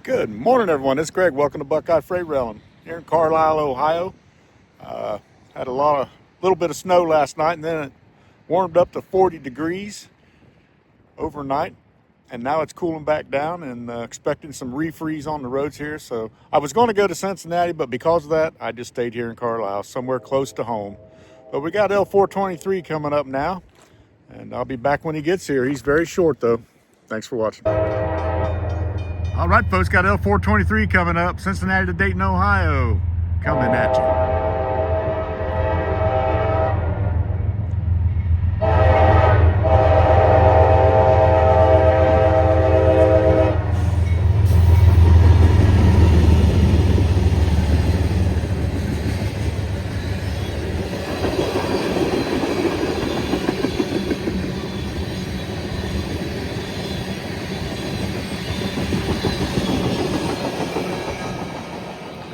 Good morning, everyone. It's Greg. Welcome to Buckeye Freight Railing here in Carlisle, Ohio. Had a little bit of snow last night, and then it warmed up to 40 degrees overnight, and now it's cooling back down, and expecting some refreeze on the roads here. So I was going to go to Cincinnati, but because of that, I just stayed here in Carlisle, somewhere close to home. But we got L423 coming up now, and I'll be back when he gets here. He's very short, though. Thanks for watching. All right, folks, got L423 coming up, Cincinnati to Dayton, Ohio, coming at you.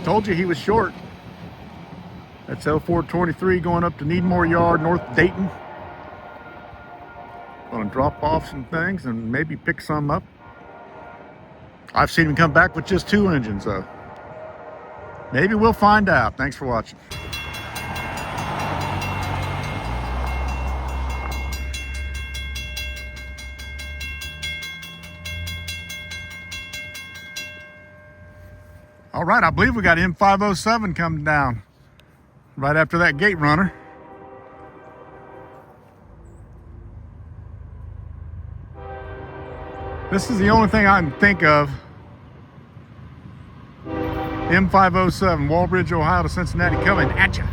Told you he was short. That's L423 going up to Needmore Yard, North Dayton. Gonna drop off some things and maybe pick some up. I've seen him come back with just 2 engines, though. Maybe we'll find out. Thanks for watching. All right, I believe we got M507 coming down right after that gate runner. This is the only thing I can think of. M507, Walbridge, Ohio to Cincinnati, coming at you.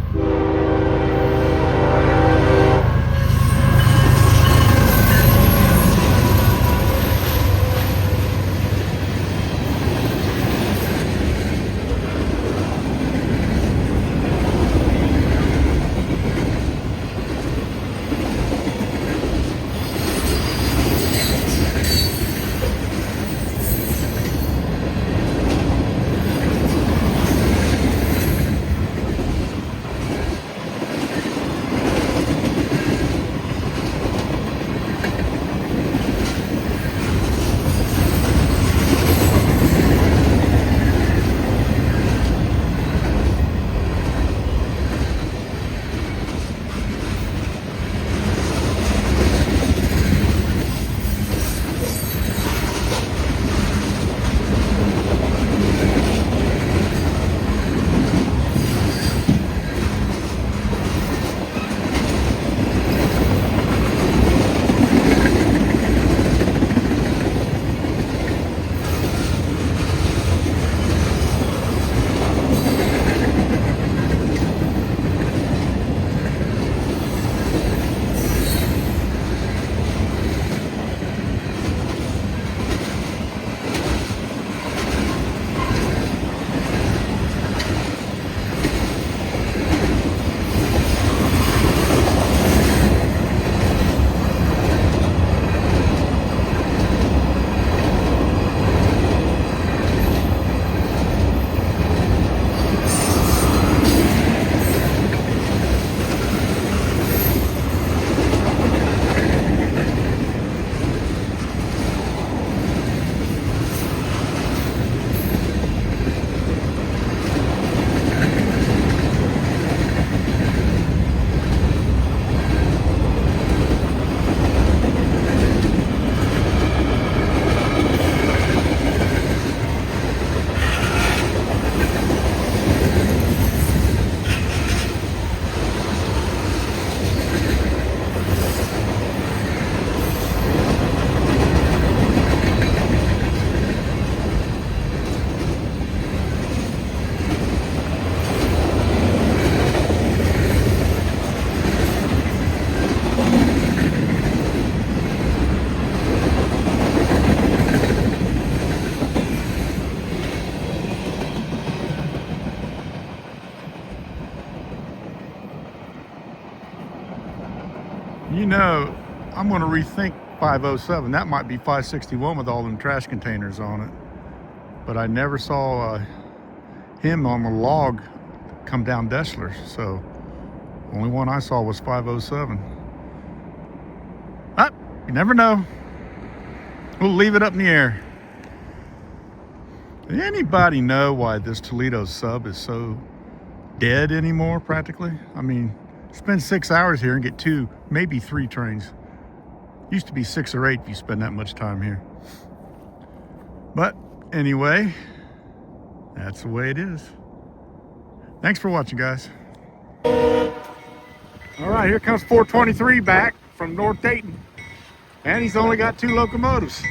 You know, I'm going to rethink 507. That might be 561 with all them trash containers on it. But I never saw him on the log come down Deschler. So only one I saw was 507. But you never know. We'll leave it up in the air. Anybody know why this Toledo sub is so dead anymore, practically? I mean, spend 6 hours here and get 2, maybe 3 trains. Used to be 6 or 8 if you spend that much time here. But anyway, that's the way it is. Thanks for watching, guys. All right, here comes 423 back from North Dayton. And he's only got 2 locomotives.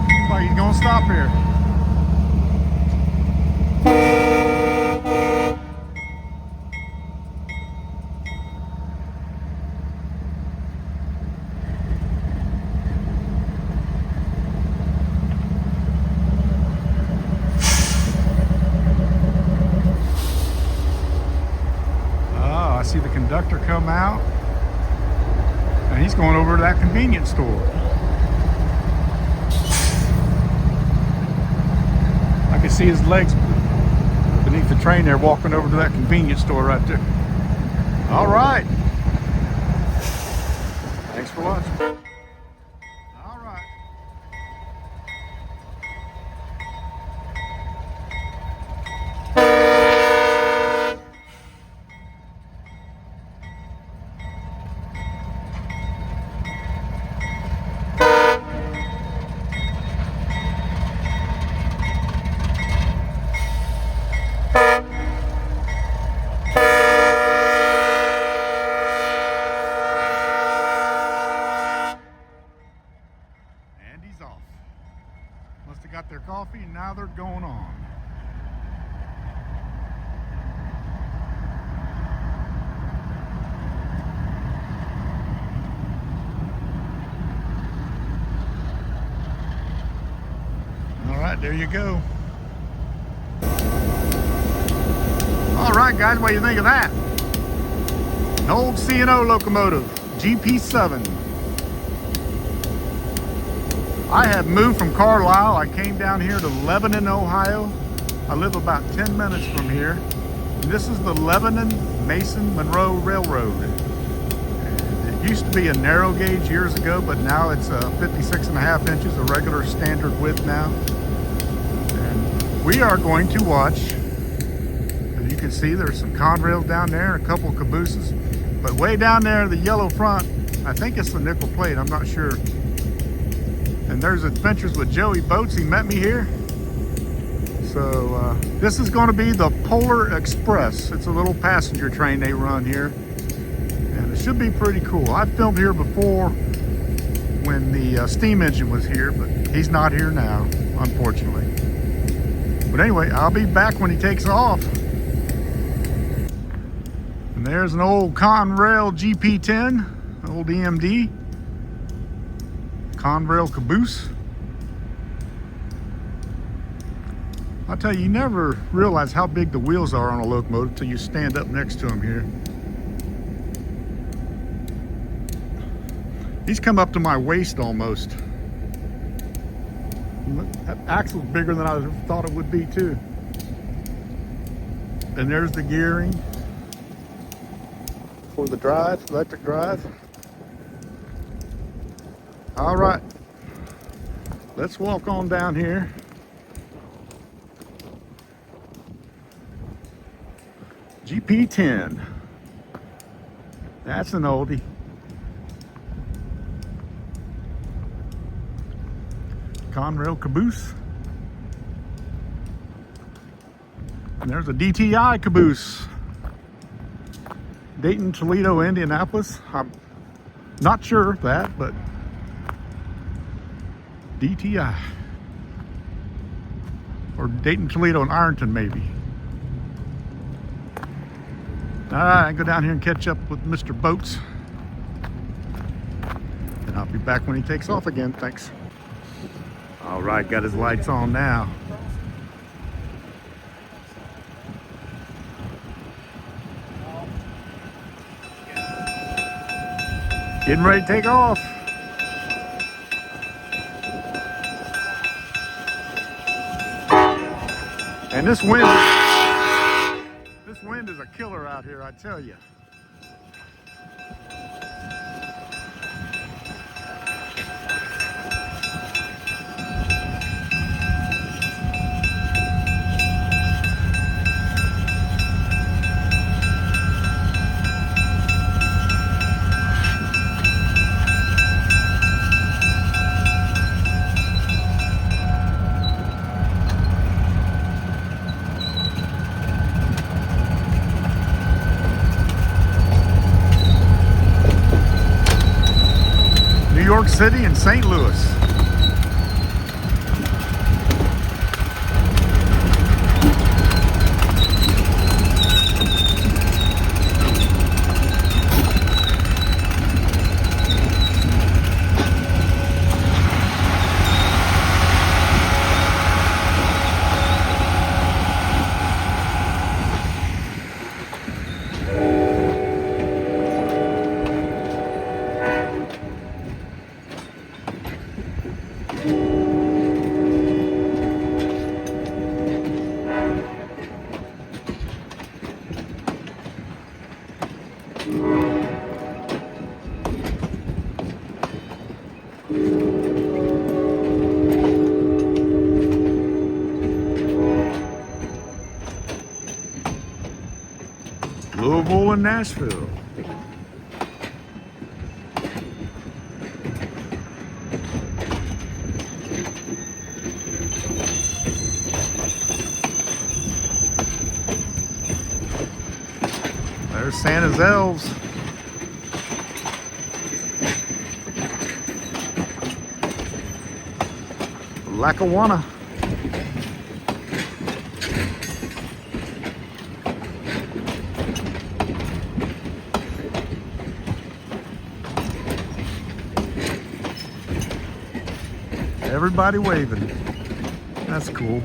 Looks like he's gonna stop here. I see the conductor come out, and he's going over to that convenience store. I can see his legs beneath the train there, walking over to that convenience store right there. All right. Thanks for watching. All right. Off. Must have got their coffee and now they're going on. All right, there you go. All right, guys, what do you think of that? An old C&O locomotive, GP7. I have moved from Carlisle. I came down here to Lebanon, Ohio. I live about 10 minutes from here. And this is the Lebanon-Mason-Monroe Railroad. And it used to be a narrow gauge years ago, but now it's 56.5 inches, a regular standard width now. And we are going to watch, as you can see, there's some conrails down there, a couple of cabooses. But way down there, the yellow front, I think it's the nickel plate, I'm not sure. And there's Adventures with Joey Boats. He met me here. So this is going to be the Polar Express. It's a little passenger train they run here. And it should be pretty cool. I've filmed here before when the steam engine was here, but he's not here now, unfortunately. But anyway, I'll be back when he takes off. And there's an old Conrail GP10, old EMD. Conrail caboose. I'll tell you, you never realize how big the wheels are on a locomotive till you stand up next to them here. He's come up to my waist almost. That axle's bigger than I thought it would be too. And there's the gearing for the drive, electric drive. All right, let's walk on down here. GP10. That's an oldie. Conrail caboose. And there's a DTI caboose. Dayton, Toledo, Indianapolis. I'm not sure of that, but DTI. Or Dayton, Toledo, and Ironton, maybe. All right, I go down here and catch up with Mr. Boats. And I'll be back when he takes off again. Thanks. All right, got his lights on now. Getting ready to take off. And this wind This wind is a killer out here, I tell you. New York City and St. Louis. Louisville and Nashville. There's Santa's elves. Lackawanna. Everybody waving. That's cool.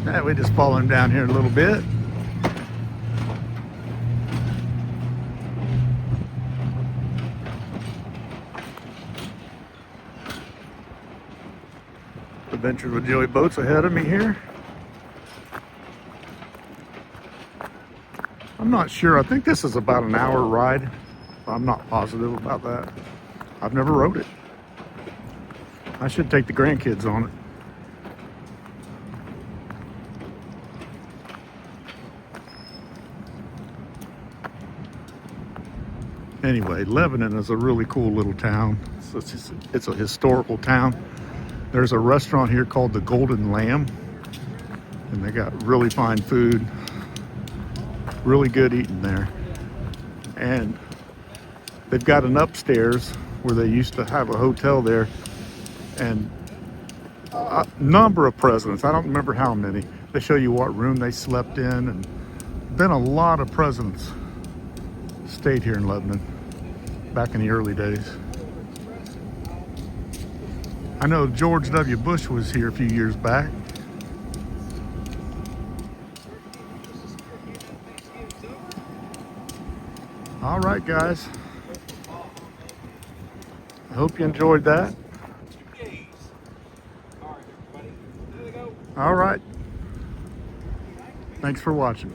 Yeah, we just following down here a little bit. Adventures with Joey Boats ahead of me here. I'm not sure. I think this is about an hour ride. I'm not positive about that. I've never rode it. I should take the grandkids on it. Anyway, Lebanon is a really cool little town. It's a historical town. There's a restaurant here called the Golden Lamb, and they got really fine food, really good eating there. And they've got an upstairs where they used to have a hotel there, and a number of presidents, I don't remember how many, they show you what room they slept in, and been a lot of presidents stayed here in Lebanon back in the early days. I know George W. Bush was here a few years back. All right, guys. I hope you enjoyed that. All right. Thanks for watching.